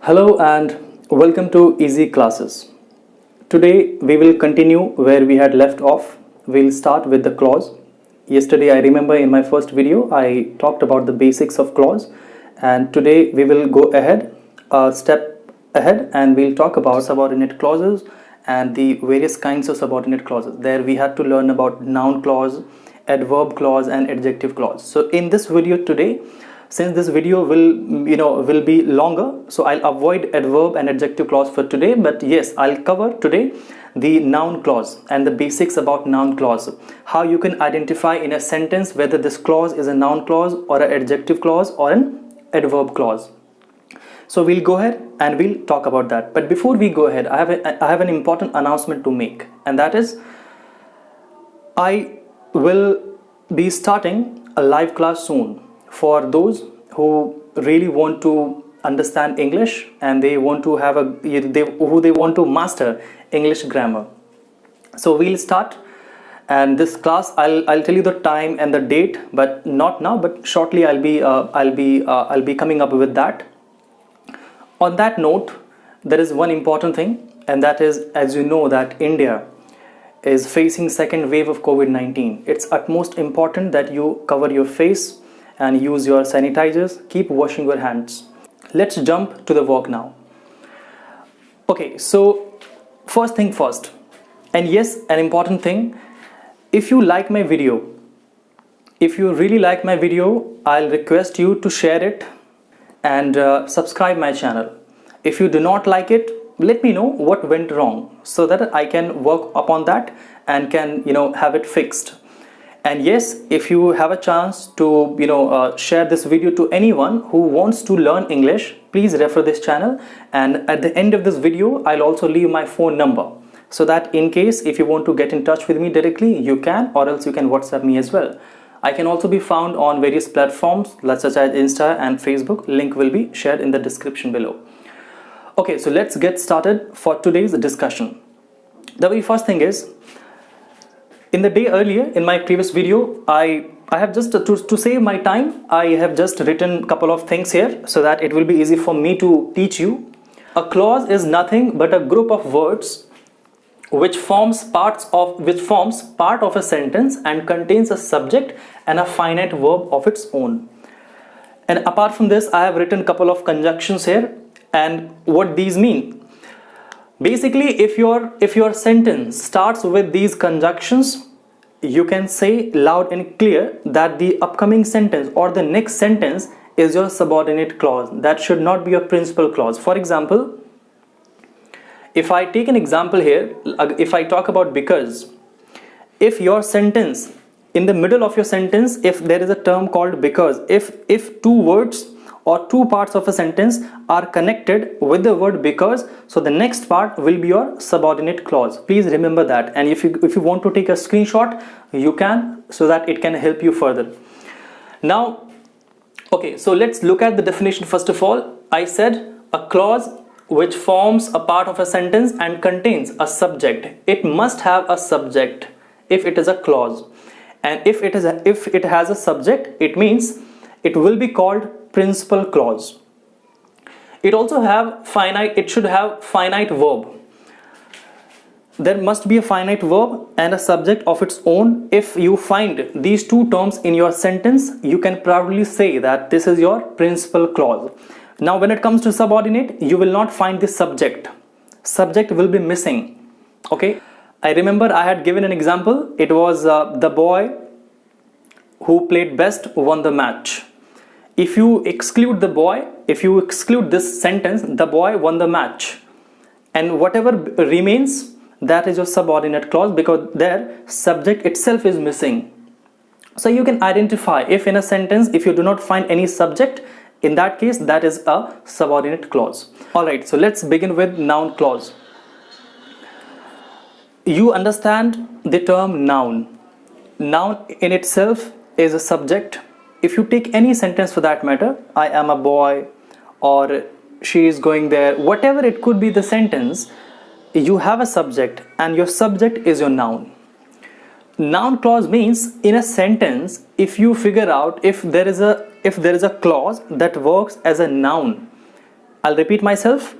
Hello and welcome to Easy Classes. Today we will continue where we had left off. We'll start with the clause. Yesterday I remember in my first video I talked about the basics of clause, and today we will go ahead, a step ahead, and we'll talk about subordinate clauses and the various kinds of subordinate clauses. There we had to learn about noun clause, adverb clause and adjective clause. So in this video today, since this video will be longer, so I'll avoid adverb and adjective clause for today, but yes, I'll cover today the noun clause and the basics about noun clause, how you can identify in a sentence whether this clause is a noun clause or an adjective clause or an adverb clause. So we'll go ahead and we'll talk about that. But before we go ahead, I have an important announcement to make, and that is I will be starting a live class soon for those who really want to understand English and they want to have they want to master English grammar. So we'll start, and this class I'll tell you the time and the date, but not now, but shortly I'll be coming up with that. On that note, there is one important thing, and that is, as you know, that India is facing second wave of COVID-19. It's utmost important that you cover your face and use your sanitizers. Keep washing your hands. Let's jump to the work now. Okay, so first thing first, and yes, an important thing, if you like my video, if you really like my video, I'll request you to share it and subscribe my channel. If you do not like it, let me know what went wrong so that I can work upon that and can have it fixed. And yes, if you have a chance to share this video to anyone who wants to learn English, please refer this channel, and at the end of this video I'll also leave my phone number so that in case if you want to get in touch with me directly, you can, or else you can WhatsApp me as well. I can also be found on various platforms such as Insta and Facebook. Link will be shared in the description below. Okay, so let's get started for today's discussion. The very first thing is, in the day earlier, in my previous video, I have just, to save my time, I have just written a couple of things here so that it will be easy for me to teach you. A clause is nothing but a group of words which forms part of a sentence and contains a subject and a finite verb of its own. And apart from this, I have written a couple of conjunctions here, and what these mean. Basically, if your sentence starts with these conjunctions, you can say loud and clear that the upcoming sentence or the next sentence is your subordinate clause. That should not be your principal clause. For example, if I take an example here, if I talk about because, if your sentence, in the middle of your sentence, if there is a term called because, if two words or two parts of a sentence are connected with the word because, so the next part will be your subordinate clause. Please remember that, and if you want to take a screenshot, you can, so that it can help you further. Now, okay, so let's look at the definition first of all. I said a clause which forms a part of a sentence and contains a subject. It must have a subject if it is a clause, and if it has a subject, it means it will be called principal clause. It should have finite verb. There must be a finite verb and a subject of its own. If you find these two terms in your sentence, you can proudly say that this is your principal clause. Now when it comes to subordinate, you will not find the subject. Subject will be missing. Okay, I remember I had given an example. It was the boy who played best won the match. If you exclude the boy, if you exclude this sentence, the boy won the match, and whatever remains, that is your subordinate clause, because their subject itself is missing. So you can identify if in a sentence, if you do not find any subject, in that case, that is a subordinate clause. Alright, so let's begin with noun clause. You understand the term noun. Noun in itself is a subject. If you take any sentence for that matter, I am a boy, or she is going there, whatever it could be the sentence, you have a subject and your subject is your noun. Noun clause means in a sentence, if you figure out if there is a clause that works as a noun, I'll repeat myself.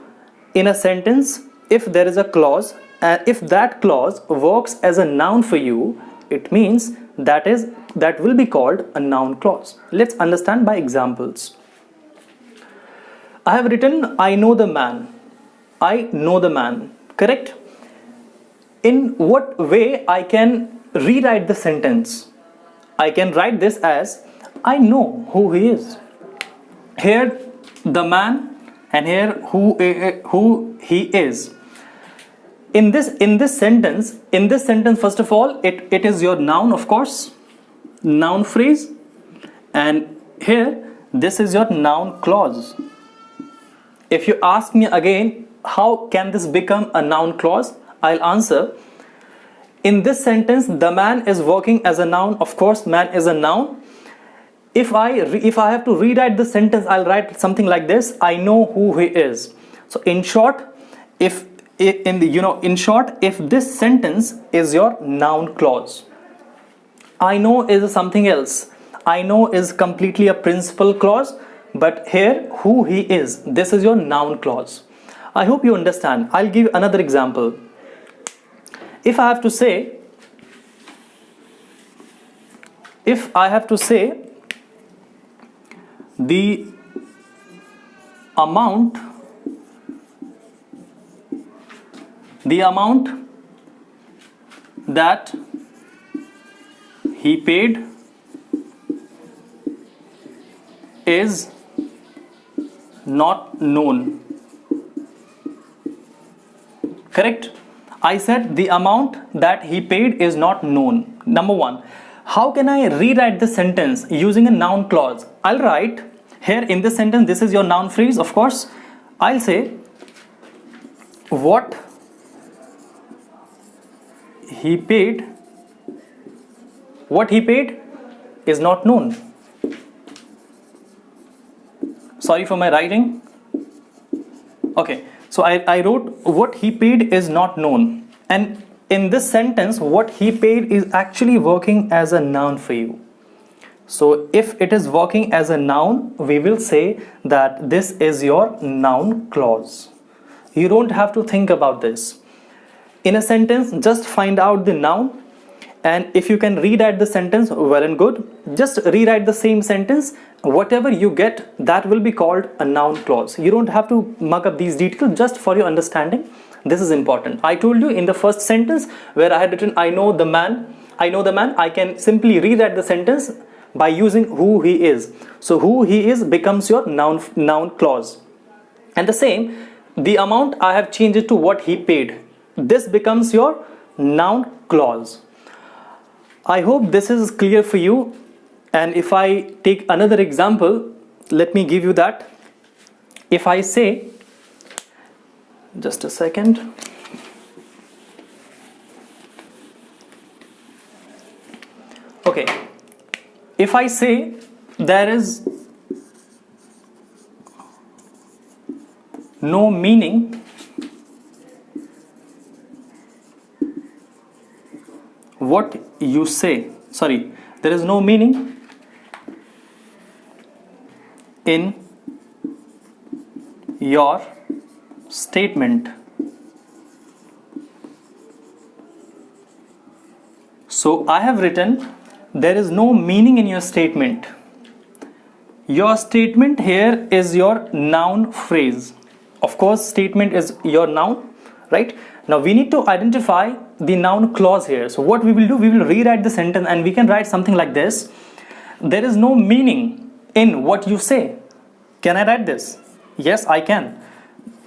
In a sentence, if there is a clause and if that clause works as a noun for you, it means that will be called a noun clause. Let's understand by examples. I have written, I know the man. I know the man. Correct? In what way I can rewrite the sentence? I can write this as, I know who he is. Here the man and here who he is. In this sentence, first of all, it is your noun, of course, noun phrase, and here this is your noun clause. If you ask me again, how can this become a noun clause? I'll answer. In this sentence, the man is working as a noun. Of course, man is a noun. If I have to rewrite the sentence, I'll write something like this: I know who he is. So in short, if this sentence is your noun clause, I know is something else. I know is completely a principal clause, but here who he is, this is your noun clause. I hope you understand. I'll give another example. If I have to say, the amount that he paid is not known. Correct? I said the amount that he paid is not known. Number one, how can I rewrite the sentence using a noun clause? I'll write here in this sentence, this is your noun phrase, of course. I'll say, what he paid is not known. Sorry for my writing. Okay, so I wrote what he paid is not known, and in this sentence what he paid is actually working as a noun for you. So if it is working as a noun, we will say that this is your noun clause. You don't have to think about this. In a sentence, just find out the noun, and if you can rewrite the sentence, well and good. Just rewrite the same sentence. Whatever you get, that will be called a noun clause. You don't have to mug up these details. Just for your understanding, this is important. I told you in the first sentence where I had written, I know the man, I can simply rewrite the sentence by using who he is. So who he is becomes your noun clause. And the same, the amount, I have changed it to what he paid. This becomes your noun clause. I hope this is clear for you. And if I take another example, let me give you that. If I say, just a second. Okay. If I say there is no meaning what you say, there is no meaning in your statement. So I have written, there is no meaning in your statement. Your statement here is your noun phrase. Of course, statement is your noun, right? Now we need to identify the noun clause here. So what we will do, we will rewrite the sentence and we can write something like this. There is no meaning in what you say. Can I write this? Yes, I can.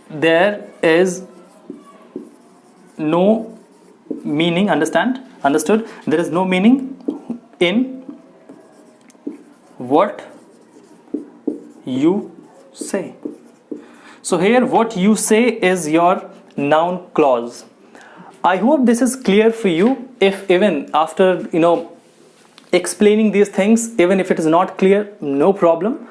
There is no meaning, understood? There is no meaning in what you say. So here what you say is your noun clause. I hope this is clear for you. If even after explaining these things, even if it is not clear, no problem.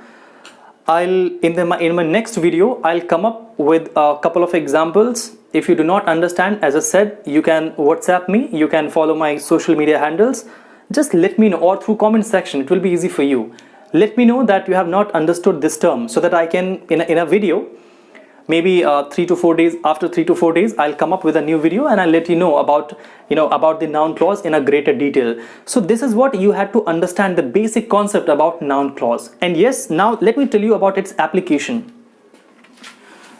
In my next video I'll come up with a couple of examples. If you do not understand, as I said, you can WhatsApp me, you can follow my social media handles. Just let me know, or through comment section, it will be easy for you. Let me know that you have not understood this term so that I can in a video maybe 3 to 4 days. After 3 to 4 days, I'll come up with a new video and I'll let you know about the noun clause in a greater detail. So this is what you had to understand, the basic concept about noun clause. And yes, now let me tell you about its application,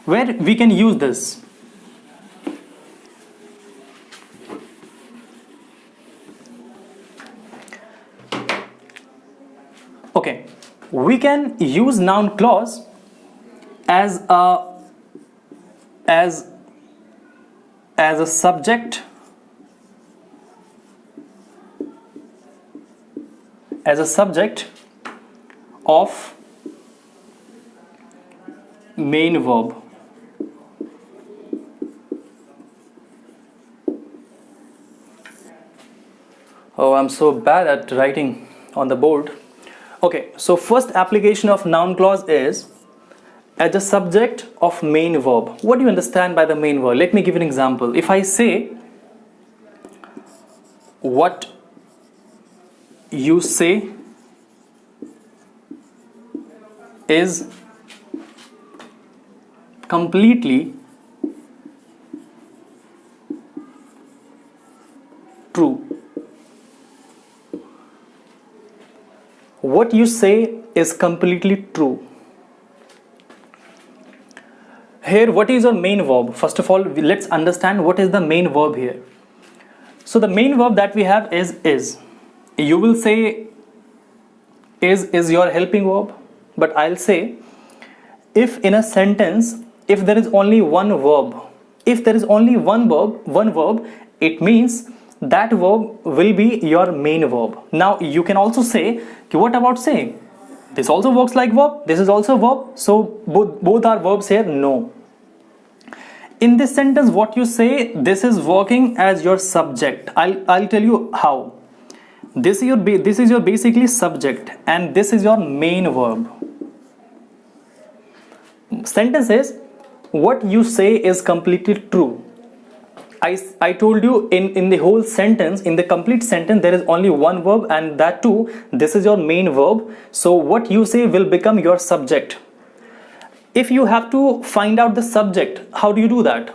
where we can use this. Okay, we can use noun clause as a subject, of main verb. Oh, I'm so bad at writing on the board. Okay, so first application of noun clause is as a subject of main verb. What do you understand by the main verb? Let me give you an example. If I say, what you say is completely true. What you say is completely true. Here, what is your main verb? First of all, let's understand what is the main verb here. So the main verb that we have is. You will say is your helping verb, but I'll say, if in a sentence, if there is only one verb, if there is only one verb, it means that verb will be your main verb. Now you can also say, what about saying this also works like verb, this is also verb, so both are verbs here? No. In this sentence, what you say, this is working as your subject. I'll tell you how. This is your basically subject, and this is your main verb. Sentence is, what you say is completely true. I told you in the whole sentence, in the complete sentence, there is only one verb, and that too, this is your main verb. So what you say will become your subject. If you have to find out the subject, how do you do that?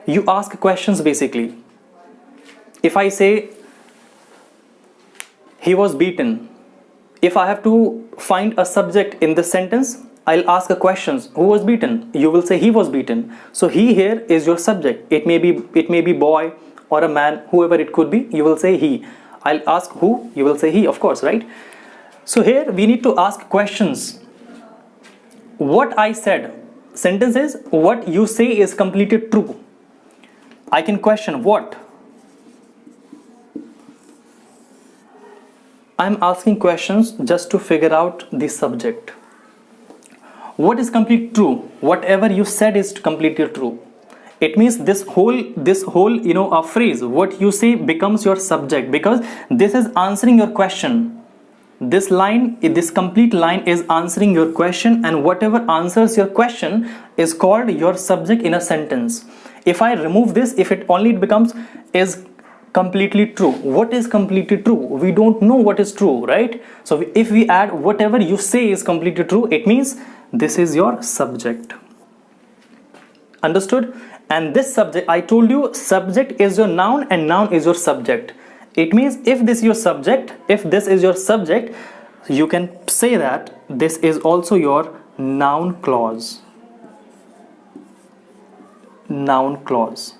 You ask questions basically. If I say, he was beaten, if I have to find a subject in the sentence, I'll ask a question. Who was beaten? You will say he was beaten. So he here is your subject. It may be boy or a man, whoever it could be. You will say he. I'll ask who. You will say he, of course, right? So here we need to ask questions. What I said, sentence is, what you say is completely true. I can question what. I'm asking questions just to figure out the subject. What is completely true? Whatever you said is completely true. It means this whole phrase, what you say, becomes your subject, because this is answering your question. This complete line is answering your question, and whatever answers your question is called your subject in a sentence. If I remove this, if it becomes is completely true. What is completely true? We don't know what is true, right? So if we add whatever you say is completely true, it means this is your subject. Understood? And this subject, I told you, subject is your noun and noun is your subject. It means if this is your subject, you can say that this is also your noun clause. Noun clause.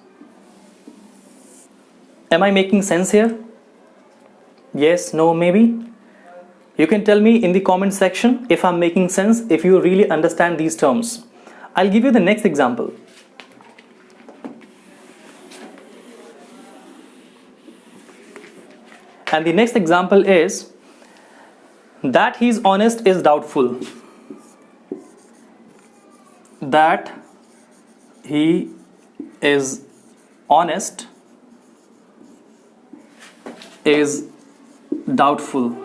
Am I making sense here? Yes, no, maybe? You can tell me in the comment section if I'm making sense, if you really understand these terms. I'll give you the next example. And the next example is, that he is honest is doubtful. That he is honest is doubtful.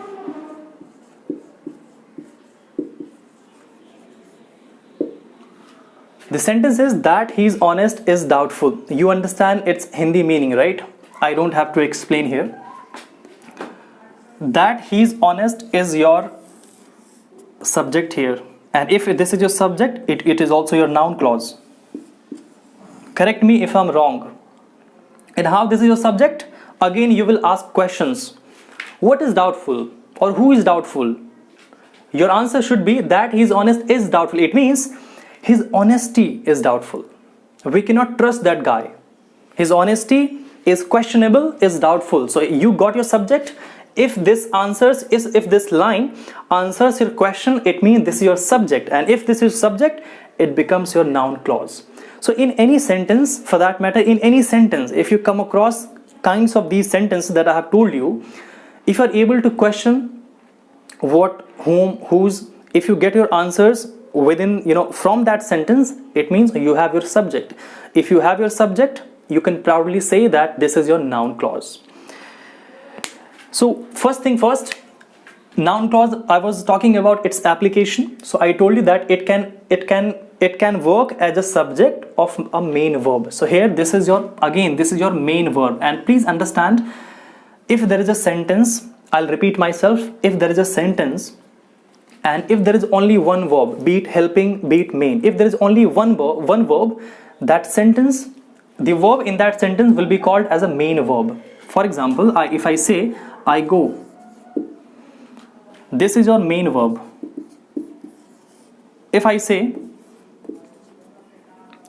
The sentence is, that he is honest is doubtful. You understand its Hindi meaning, right? I don't have to explain here. That he is honest is your subject here. And if this is your subject, it is also your noun clause. Correct me if I'm wrong. And how this is your subject? Again, you will ask questions. What is doubtful? Or who is doubtful? Your answer should be that he is honest is doubtful. It means his honesty is doubtful. We cannot trust that guy. His honesty is questionable, is doubtful. So you got your subject. If this line answers your question, it means this is your subject. And if this is subject, it becomes your noun clause. So in any sentence, for that matter, in any sentence, if you come across kinds of these sentences that I have told you, if you are able to question what, whom, whose, if you get your answers within, from that sentence, it means you have your subject. If you have your subject, you can proudly say that this is your noun clause. So first thing first, noun clause, I was talking about its application. So I told you that it can work as a subject of a main verb. So here this is your main verb. And please understand, if there is a sentence, I'll repeat myself, if there is a sentence and if there is only one verb, be it helping, be it main, if there is only one verb, that sentence, the verb in that sentence will be called as a main verb. For example, if I say I go, this is your main verb. If I say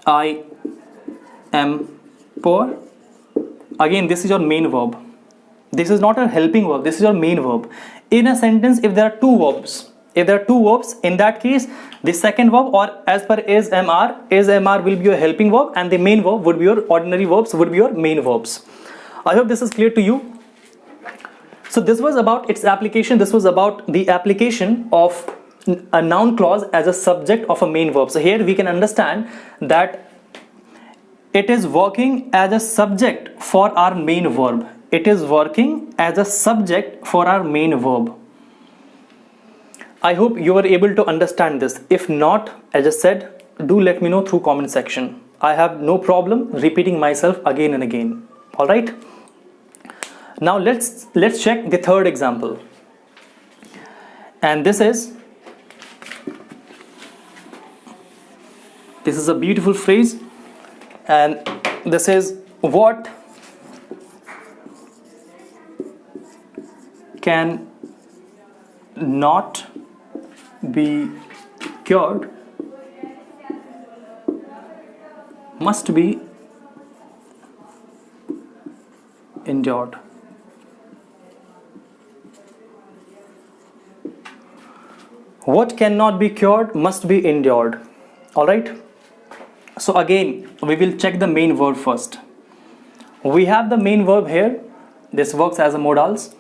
I am poor, again this is your main verb. This is not a helping verb, this is your main verb. In a sentence, if there are two verbs, in that case, the second verb, or as per is MR will be your helping verb and the main verb would be your ordinary verbs, would be your main verbs. I hope this is clear to you. So this was about its application. This was about the application of a noun clause as a subject of a main verb. So here we can understand that it is working as a subject for our main verb. It is working as a subject for our main verb. I hope you were able to understand this. If not, as I said, do let me know through comment section. I have no problem repeating myself again and again. All right. Now let's check the third example. And this is a beautiful phrase, and this is what can not be cured must be endured. What cannot be cured must be endured. All right. So again, we will check the main verb first. We have the main verb here. This works as a modals.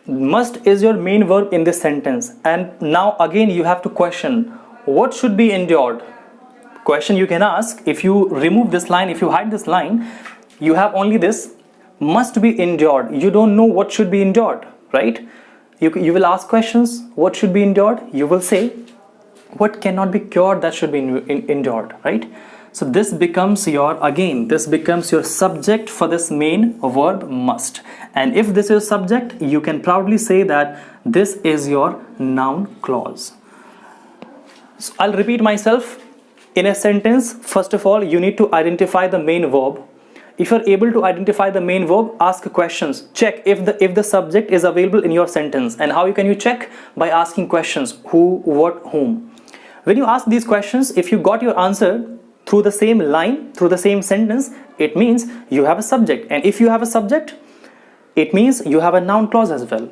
Must is your main verb in this sentence. And now again you have to question what should be endured. Question you can ask, if you remove this line, if you hide this line, you have only this must be endured. You don't know what should be endured, right? You will ask questions, what should be endured? You will say what cannot be cured, that should be endured, right? So this becomes your subject for this main verb must. And if this is subject, you can proudly say that this is your noun clause. So I'll repeat myself. In a sentence, first of all, you need to identify the main verb. If you're able to identify the main verb, ask questions. Check if the subject is available in your sentence. And how can you check? By asking questions. Who, what, whom. When you ask these questions, if you got your answer through the same line, through the same sentence, it means you have a subject. And if you have a subject, it means you have a noun clause as well.